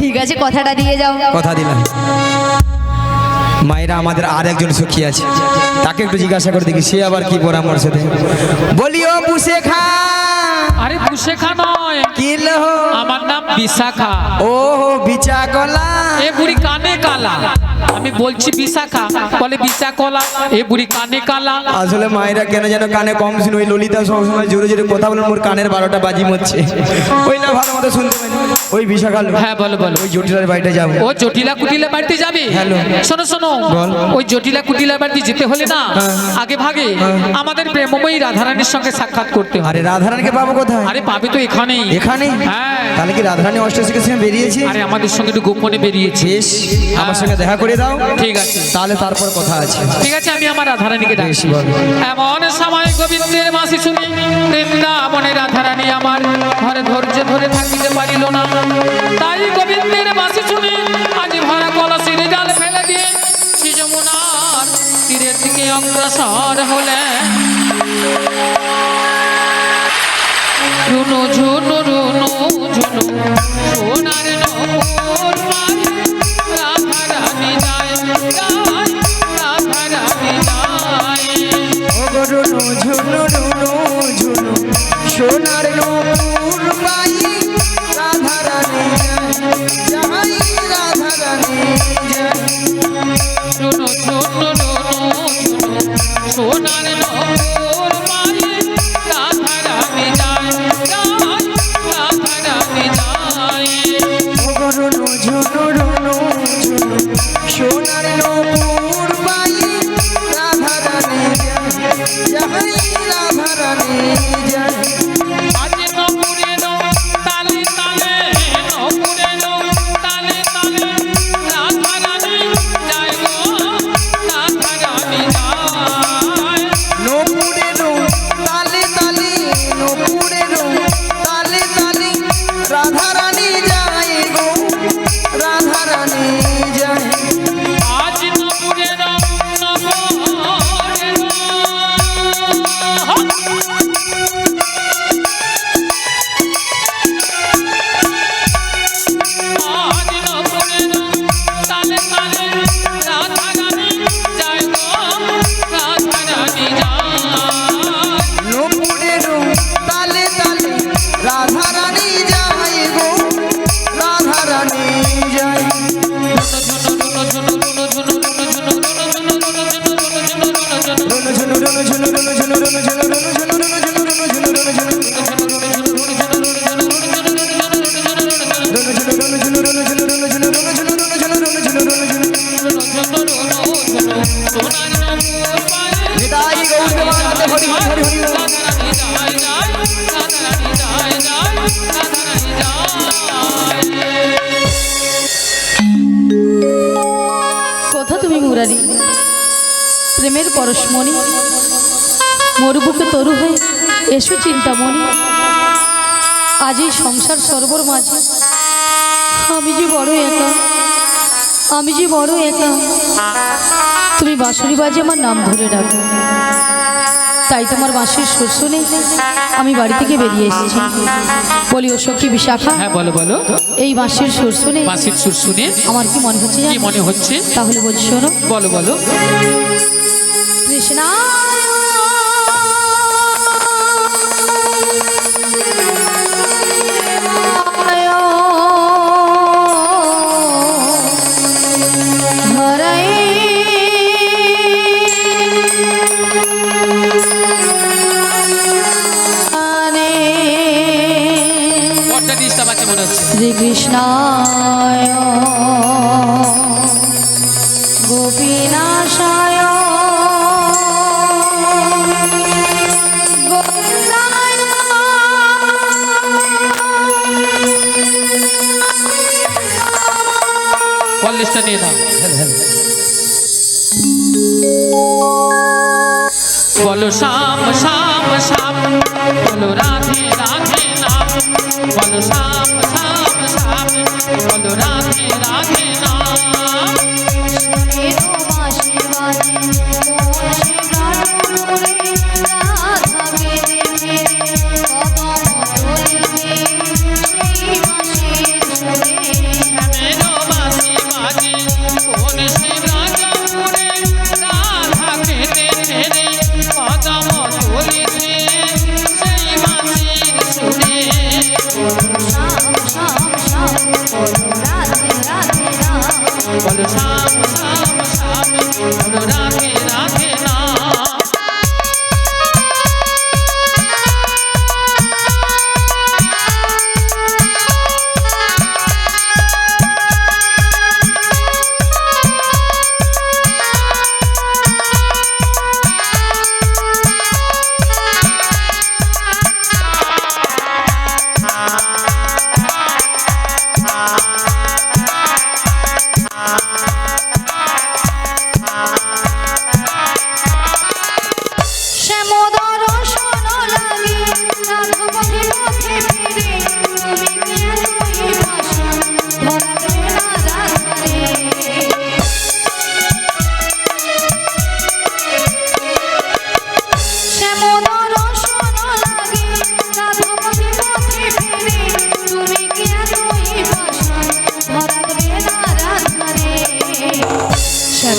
ঠিক আছে, কথাটা দিয়ে যাও। কথা দিলাম। মায়েরা আমাদের আর একজন সখী আছে, তাকে একটু জিজ্ঞাসা করে দেখি সে আবার কি পরামর্শ দেয়। বলিও বুসে খা। আরে বুশেখা নয়, কি লো? আমার নাম বিশাখা। ও বিচা গলা। এ বুড়ি কানে কালা, আমি বলছি বিশাখা, বলে বিচা কলা। এ বুড়ি কানে কালা। আসলে মায়েরা কেন যেন কানে কম শুনে, ওই ললিতা সবসময় জোরে জোরে কথা বলে মোর কানের 12টা বাজি মরছে, ওই না ভালো মতো শুনতে পাই। ওই বিশাখাল। হ্যাঁ বলো বলো। ওই জটিলার বাড়িতে যাবো। ও জটিলা কুটিলা বাড়িতে যাবে? হ্যালো। শোনো শোনো, বল। ওই জটিলা কুটিলা বাড়িতে যেতে হলে না আগে ভাগে আমাদের প্রেমময়ী রাধারানীর সঙ্গে সাক্ষাৎ করতে হবে। আরে রাধারানীকে পাবো কোথায়? আরে পাবে তো এখানেই। এখানে? হ্যাঁ। তাহলে কি রাধারানী অষ্টশীর সঙ্গে বেরিয়েছে? আরে আমাদের সঙ্গে একটু গোপনে বেরিয়েছে। বেশ, আমার সঙ্গে দেখা করে দাও। ঠিক আছে, তাহলে তারপর কথা আছে। ঠিক আছে, আমি আমার রাধারানীকে বেশ, ডাকছি। বল। এমন সময় গোবিন্দের মাসি শুনি বৃন্দাবনে রাধারানী আমার ঘরে ধৈর্য ধরে থাকিতে পারিল না। তাই গোবিন্দের মাসি শুনি আজ ভরা কলসির জাল ফেলে দিয়ে শ্রী যমুনার তীরের দিকে অগ্রসর হলেন। রুনু ঝুনু রুনু ঝুনু সোনার নূপুর মাই, রাধারানী যায় যায়, রাধারানী যায়। ও গো রুনু ঝুনু রুনু ঝুনু সোনার নূপুর পাই, রাধারানী যায় যাই, রাধারানী যায়। রুনু ঝুনু রুনু ঝুনু সোনার নূপুর মাই, রাধারানী যায় যায়, রাধারানী যায়। ও গো রুনু ঝুনু রুনু ঝুনু সোনার নূপুর পাই, রাধারানী যায় যাই, রাধারানী যায়। আজ নপুরের তালে তালে, নপুরের তালে তালে, রাধারানী যায় গো, রাধারানী যায়। নূপুরেরও তালে তালে, নূপুরেরও তালে তালে, রাধারানী যায় গো, রাধারানী যায়। আজ নপুরের আজ নপুরের তালে তালে, রাধারানী যায় গো, রাধারানী যায়। নূপুরেরও তালে তালে, রাধারানী যায় গো, রাধারানী যায়। রুনু ঝুনু রুনু ঝুনু রুনু ঝুনু রুনু ঝুনু রুনু ঝুনু রুনু ঝুনু রুনু ঝুনু রুনু ঝুনু রুনু ঝুনু রুনু ঝুনু রুনু ঝুনু রুনু ঝুনু রুনু ঝুনু রুনু ঝুনু রুনু ঝুনু রুনু ঝুনু। নিতাই গৌর দেবানন্দে হরি হরি হরি হরি বল। কোথা তুমি মুরারি, প্রেমের পরশমণি, মরুবুকে তরু হয়ে এসো চিন্তামণি। আজ এই সংসার সর্বর মাঝে আমি যে বড় একা, আমি যে বড় একা। তুমি বাঁশুরি বাজে আমার নাম ধরে ডাকো, তাই তোমার বাঁশির সুর শুনে আমি বাড়ি থেকে বেরিয়ে এসেছি। বলি ও সখী বিশাখা, হ্যাঁ বলো বলো। এই বাঁশির সুর শুনে বাঁশির সুর শুনে আমার কি মনে হচ্ছে কি জানো? মনে হচ্ছে? তাহলে বলছি শোনো। বলো বলো। কৃষ্ণা বড্ড ডিস্টার্ব আছে মনে হচ্ছে। শ্রীকৃষ্ণায় গোপীনাশায় গোবিন্দায় কলেজটা নিয়ে নাও। বলো শ্যাম শ্যাম শ্যাম, বলো রাধে রাধে নাম, বলো শ্যাম শ্যাম শ্যাম, বলো রাধে রাধে নাম। রাধা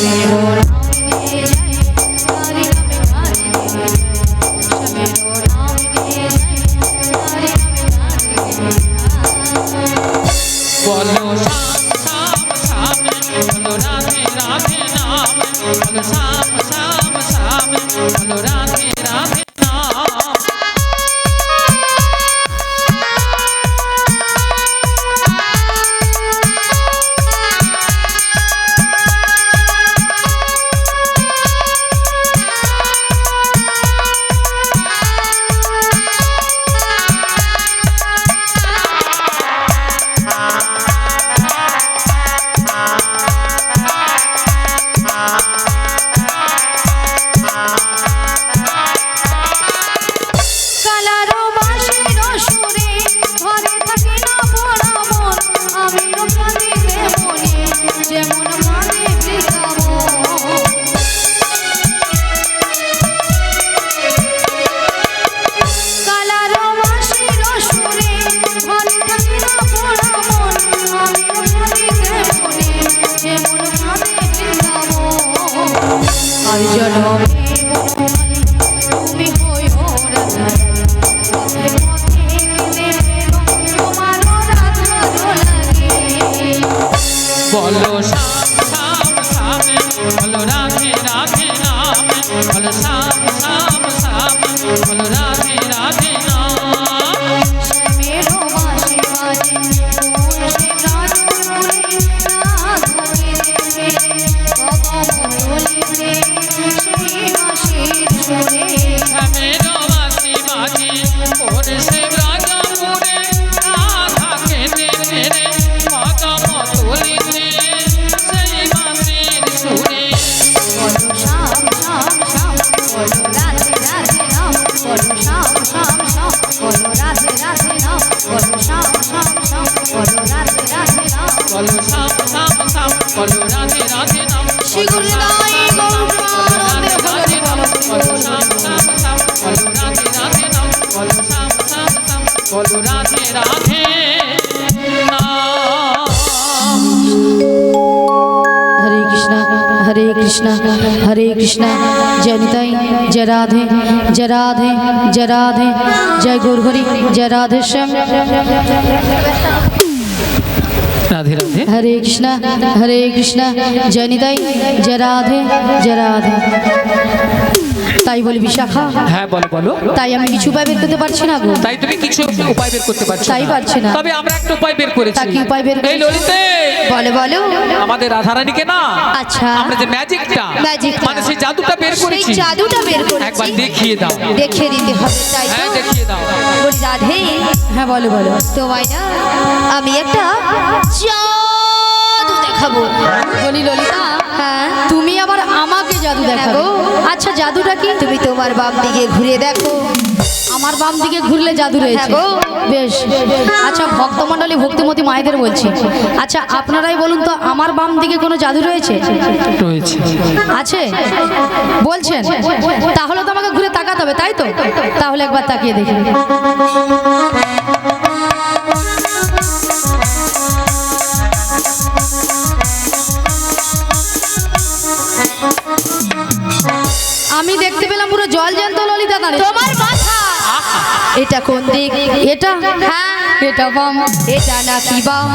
शमेरो नाम ले जाए तारी नामे गाने शमेरो नाम ले जाए तारी नामे गाने बोलो शाम शाम शाम बोलो राधे राधे नाम बोलो शाम शाम शाम बोलो राधे राधे नाम কালারো বাঁশির সুরে ঘরে থাকে না পড়া মন আমিও কাঁদি মনে যেমন মানে কালারো বাঁশির সুরে ঘরে থাকে না পড়া মন আমিও কাঁদি মনে যেমন মানে আর জনমে বনমালী তুমি হইও রাধা পথে পথে গেলে তোমার রাধা লাগে बोलो शाम शाम शाम बोलो राधे राधे नाम बोलो शाम शाम शाम बोलो राधे राधे नाम शमेरो बाजे बाजे फूल से राजू मुरे राधाके तेरे बाबा बोलिते সেই বাঁশির সুরে मेरो वासी बाजी और से राजा मोरे राधा के तेरे माता मतोली ने सही बांसीर सुरे বলো শাম শাম শাম বলো রাধে রাধে নাম বলো শাম শাম শাম বলো রাধে রাধে নাম বলো শাম শাম শাম বলো রাধে রাধে নাম बोलो शाम शाम शाम बोलो राधे राधे नाम শিগুল নাই গৌরানন্দে হরি बोलो शाम शाम शाम बोलो राधे राधे नाम बोलो शाम शाम शाम बोलो राधे राधे नाम हरे कृष्णा हरे कृष्णा जय निताई जय राधे जय राधे जय राधे जय गुरुहरि जय राधे श्याम राधे राधे हरे कृष्णा जय निताई जय राधे जय राधे তাই বলি বিশাখা হ্যাঁ বলো বলো তাই আমি কিছু উপায় বের করতে পারছি না গো তাই তুমি কিছু উপায় বের করতে পারছো তাই পারছি না। তবে আমরা একটা উপায় বের করেছি তা কি উপায় বের এই করেছো? ললিতে বলো বলো আমাদের রাধারানীকে না আচ্ছা আমরা যে ম্যাজিকটা ম্যাজিকটা। মানে সেই জাদুটা বের সেই করেছি জাদুটা বের একবার করেছি দেখিয়ে দাও দেখিয়ে দিতে হবে তাই হ্যাঁ তো দেখিয়ে দাও বলি রাধে হ্যাঁ বলো বলো তোমায় না আমি একটা জাদু দেখাবো বলি ললিতা হ্যাঁ তুমি আবার আমাকে জাদু দেখাবো আচ্ছা জাদুটা কি তুমি তোমার বাম দিকে ঘুরে দেখো আমার বাম দিকে ঘুরলে জাদু রয়েছে বেশ আচ্ছা ভক্তমণ্ডলী ভক্তিমতী মায়েদের বলছি আচ্ছা আপনারাই বলুন তো আমার বাম দিকে কোনো জাদু রয়েছে রয়েছে আছে বলছেন তাহলে তো আমাকে ঘুরে তাকাতে হবে তাই তো তাহলে একবার তাকিয়ে দেখি আমি দেখতে পেলাম পুরো জল জ্যান্ত ললিতা দাঁড়িয়ে তোমার মাথা এটা কোন দিক এটা হ্যাঁ এটা বাম এটা নাকি বাম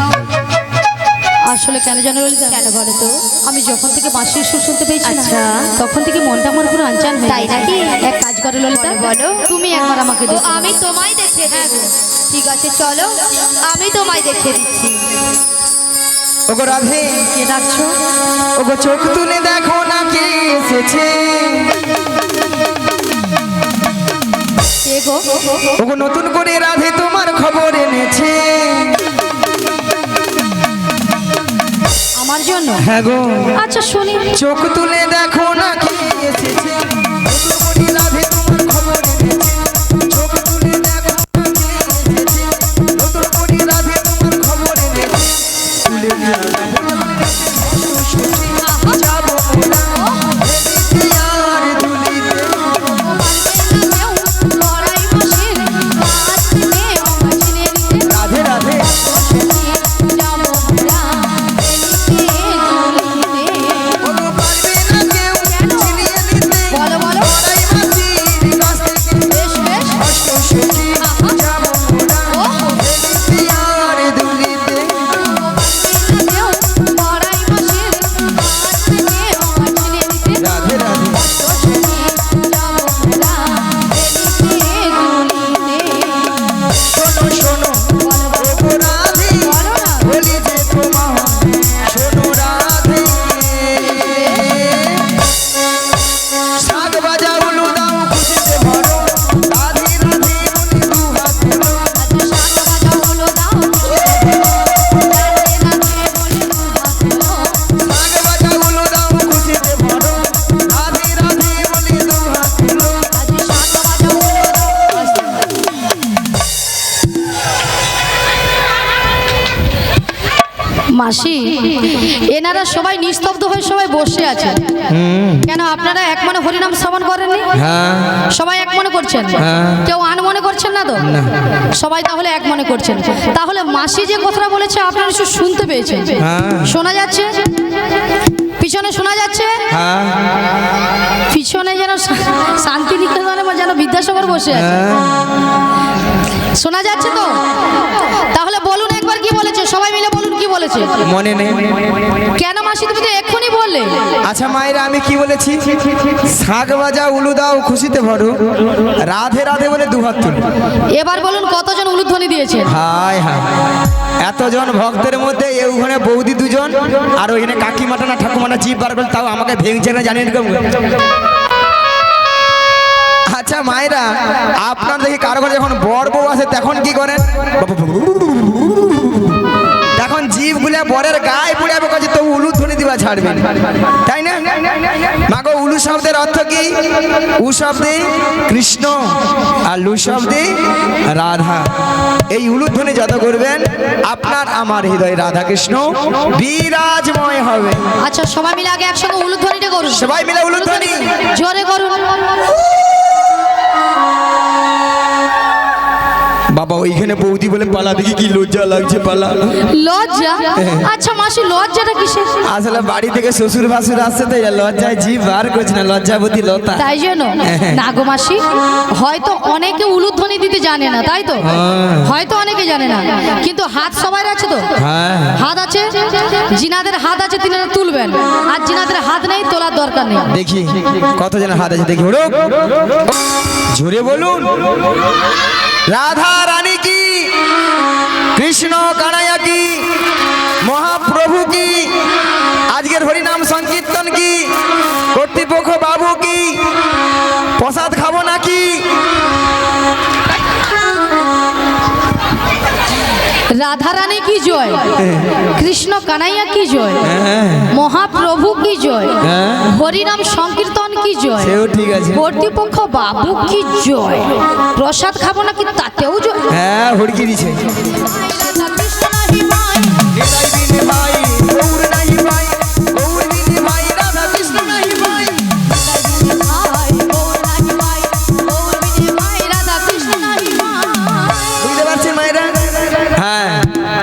আসলে কেন জানো ললিতা কেন বলো তো আমি যখন থেকে বাঁশির সুর শুনতে পেয়েছি না তখন থেকে মনটা আমার পুরো আনচান হয়ে তাই নাকি এক কাজ করো ললিতা বলো তুমি একবার আমাকে দেখো আমি তোমায় দেখিয়ে দেব ঠিক আছে চলো আমি তোমায় দেখিয়ে দিচ্ছি ওগো রাধে কে ডাকছো ওগো চোখ তুলে দেখো না কে এসেছে কে গো ওগো নতুন করে রাধে তোমার খবর এনেছে আমার জন্য হ্যাঁ গো আচ্ছা শুনি চোখ তুলে দেখো না কে এসেছে নতুন করে রাধে তোমার খবর এনেছে চোখ তুলে দেখো না কে এসেছে নতুন করে রাধে তোমার খবর এনেছে তুলে নিয়ে যাবো আর তুলিতে রাধে রাধে ওগো পারবে মাসি এনারা সবাই নিস্তব্ধ হয়ে সবাই বসে আছে কেন আপনারা এক মনে হরিনাম শ্রবণ করেননি? হ্যাঁ সবাই এক মনে করছেন? কেউ আন মনে করছেন না তো? সবাই তাহলে এক মনে করছেন। তাহলে মাসি যে কথাটা বলেছে আপনারা একটু শুনতে পেয়েছেন? শোনা যাচ্ছে? পিছনে শোনা যাচ্ছে? হ্যাঁ পিছনে যেন শান্তি নিকেতনে যেন বিদ্যাসাগর বসে আছে, শোনা যাচ্ছে তো? তাহলে বলুন একবার কি বলেছে, সবাই মিলে বলুন কি বলেছে। মনে নেই কেন মাসি তুমি তো এক্ষুনি বললে? আচ্ছা মায়েরা আমি কি বলেছি? শাঁখ বাজা উলু দাও খুশিতে ভরো, রাধে রাধে বলে দুহাত তুলো। এবার বলুন কতজন উলুধ্বনি দিয়েছে? হায় হায়, এতজন ভক্তের মধ্যে ওখানে বৌদি দুজন আর ওইখানে কাকিমাটা না ঠাকুমাটা জিভ বার করে, তাও আমাকে ভেঙছে না জানেন কেমন। আচ্ছা মায়েরা আপনার দেখি কারো ঘরে যখন বর বউ আসে তখন কি করেন? তখন জিভ গুলা বরের গায়ে পড়ে যাবে, কাজে তো উলু ধ্বনি দিবা ছাড়বেন, তাই না? মাগো উলু শব্দের অর্থ কি? উ শব্দে কৃষ্ণ আর লু শব্দে রাধা। এই উলু ধ্বনি যত করবেন আপনার আমার হৃদয় রাধা কৃষ্ণ বিরাজময় হবে। আচ্ছা সবাই মিলে আগে একসঙ্গে উলুধ্বনিটা করুন। সবাই মিলে উলু ধ্বনি জোরে করুন। বাবা ওইখানে বৌদি বলে পালা, দেখি কি লজ্জা লাগছে পালা। লজ্জা? আচ্ছা মাসি লজ্জাটা কিসের? আসলে বাড়ি থেকে শ্বশুর ভাসুর আসছে তো লজ্জায় জিভ বার করছে না, লজ্জাবতী লতা। তাই জন্য না গো মাসি, হয়তো অনেকে উলুধ্বনি দিতে জানে না, তাই তো? হয়তো অনেকে জানে না, কিন্তু হাত সবার আছে তো? হাত আছে, জিনাদের হাত আছে তিনারা তুলবেন, আর জিনাদের হাত নেই তোলার দরকার নেই। দেখি কতজনের হাত আছে দেখি, জোরে বলুন। রাধা রানী কি, কৃষ্ণ কানাইয়া কি, মহাপ্রভু কি, আজকের হরিনাম সংকীর্তন কি, কর্তৃপক্ষ বাবু কি, প্রসাদ খাবো নাকি? রাধা রানী কি জয়, কৃষ্ণ কানাইয়া কি জয়, মহাপ্রভু কি জয়, হরিনাম সংকীর্তন কি জয়, সেও ঠিক আছে। কর্তৃপক্ষ বাবু কি জয়, প্রসাদ খাবো নাকি তাতেও জয়। হ্যাঁ হুড়কি দিছে।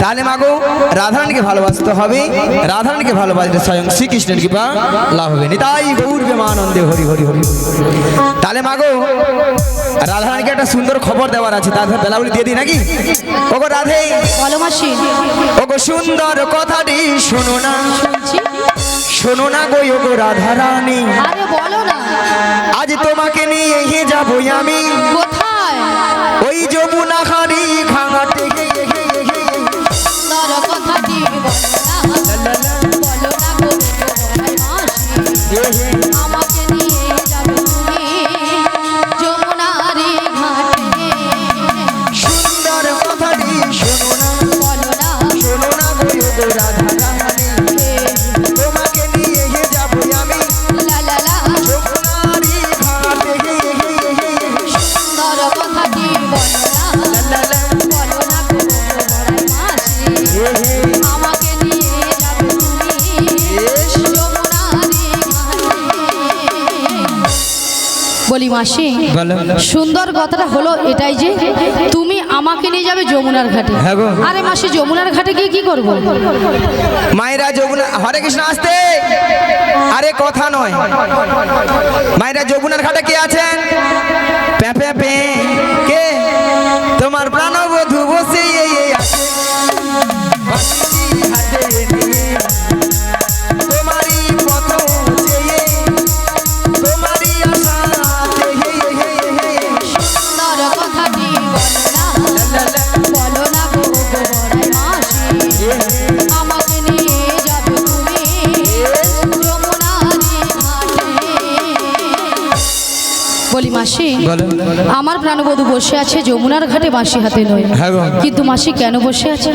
তাহলে মাগো রাধারানীকে ভালোবাসতে হবে, রাধারানীকে ভালোবাসলে স্বয়ং শ্রীকৃষ্ণের কৃপা লাভ হবে। নিতাই গৌর প্রেমানন্দে হরি হরি হরি। তাহলে মাগো রাধারানীকে একটা সুন্দর খবর দেওয়ার আছে, তার বেলাগুলি দিয়ে দিই নাকি? ওগো রাধে, বলো মাসি। ওগো সুন্দর কথাটি শোনো না, শোনো না গো ওগো রাধারানী, আরে বলো না। আজ তোমাকে নিয়ে যাবো আমি কোথায়? ওই যমুনা খানি ঘাটে। কথাটি বলো না গো মাসি, আমাকে নিয়ে যাবে তুমি যমুনারে ঘাটে। সুন্দর কথাটি শোনো না, বলো না, শোনো না গো ওগো রাধারানী, তোমাকে নিয়ে যাবো আমি লা লা লা। যমুনারি ঘাটে। সুন্দর কথাটি বলো না, লা লা বলো না গো মাসি, আমাকে নিয়ে যাবে তুমি যমুনারে ঘাটে। বলি মাসি, সুন্দর কথাটা হলো এটাই যে তুমি আমাকে নিয়ে যাবে যমুনার ঘাটে। হ্যাঁ গো। আরে মাসি যমুনার ঘাটে গিয়ে কি করবো? মায়েরা যমুনা, হরে কৃষ্ণ আসতে, আরে কথা নয়। মায়েরা যমুনার ঘাটে কে আছেন? পে পে পে কে? তোমার প্রাণবধূ বসে আছে বাঁশি হাতে নিয়ে, তোমারই পথ চেয়ে, তোমারই আশাতে। সুন্দর কথাটি বলো না গো মাসি, আমাকে নিয়ে যাবে তুমি যমুনারে ঘাটে। বলি মাসি, আমার প্রাণবধূ বসে আছে যমুনার ঘাটে বাঁশি হাতে নয়, হ্যাঁ গো। কিন্তু মাসি কেন বসে আছে?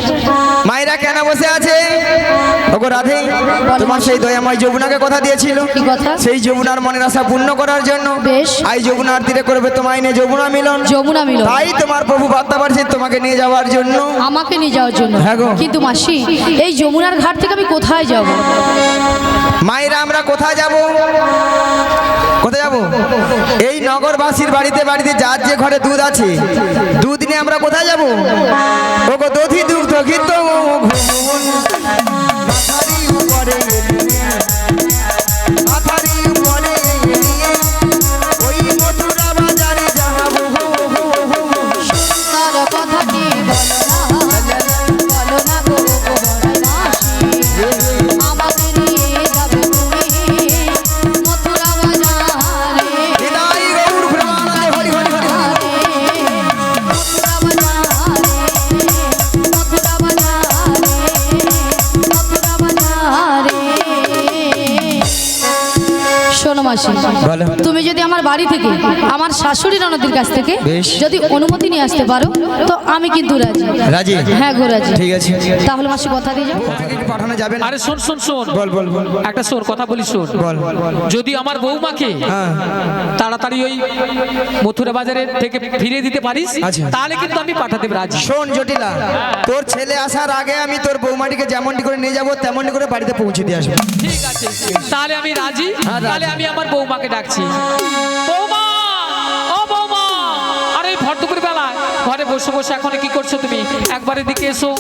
মায়েরা কেন বসে আছে? ওগো রাধে, তোমার সেই দয়াময় যমুনাকে কথা দিয়েছিল, কি কথা? সেই যমুনার মনের আশা পূর্ণ করার জন্য বেশ। আই যমুনার তীরে করবে তোমায় নিয়ে যমুনা মিলন। যমুনা মিলন। তাই তোমার প্রভু বার্তা পাঠিয়েছে তোমাকে নিয়ে যাওয়ার জন্য। আমাকে নিয়ে যাওয়ার জন্য? হ্যাঁ গো। কিন্তু মাসি, এই যমুনার ঘাট থেকে আমি কোথায় যাব? মায়েরা আমরা কোথায় যাব? কোথায় যাব? এই নগরবাসীর বাড়িতে বাড়িতে যার যে ঘরে দুধ আছে, দুধ নিয়ে আমরা কোথায় যাব? ওগো দধি দুগ্ধ ঘিত মাথারি উপরে মাথারি উপরে ওই মথুরা বাজারে যাব। তার কথাটি বলো না গো মাসি, আমাকে নিয়ে যাবে তুমি মথুরা বাজারে। হৃদয় গৌর প্রেমানন্দে হরি হরি হরি। মথুরা বাজারে, মথুরা বাজারে, মথুরা বাজারে। শোনো মাসি, বলো। তুমি যদি আমার বাড়ি থেকে আমার শাশুড়ি ননদের কাছ থেকে বেশ। যদি অনুমতি নিয়ে আসতে পারো তো আমি কিন্তু রাজি। রাজি? হ্যাঁ গো রাজি। ঠিক আছে। তাহলে মাসি কথা দিয়ে যাও। তাকে কি পাঠানো যাবে না? আরে শোন শোন শোন, বল বল বল বল। একটা শোন, কথা বলি শোন। বল। যদি আমার বৌমাকে হ্যাঁ। তাড়াতাড়ি ওই মথুরা বাজারের থেকে ফিরিয়ে দিতে পারিস, আচ্ছা। তাহলে কিন্তু আমি পাঠাতে রাজি। শোন জটিলা, তোর ছেলে আসার আগে আমি তোর বৌমাটিকে যেমনটি করে নিয়ে যাবো তেমনটি করে বাড়িতে পৌঁছে দিয়ে আসবো। ঠিক আছে, তাহলে আমি রাজি। তাহলে আমি আমার বৌমাকে ডাকছি। বৌমা, ও বৌমা, আরে এই ভর দুপুর বেলা ঘরে বসে বসে এখন কি করছো তুমি? একবার এদিকে এসো।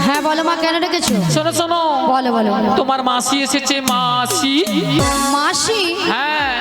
হ্যাঁ বলো মা, কেন ডেকেছো? শোনো শোনো, বলো বলো বলো। তোমার মাসি এসেছে, মাসি। মাসি? হ্যাঁ।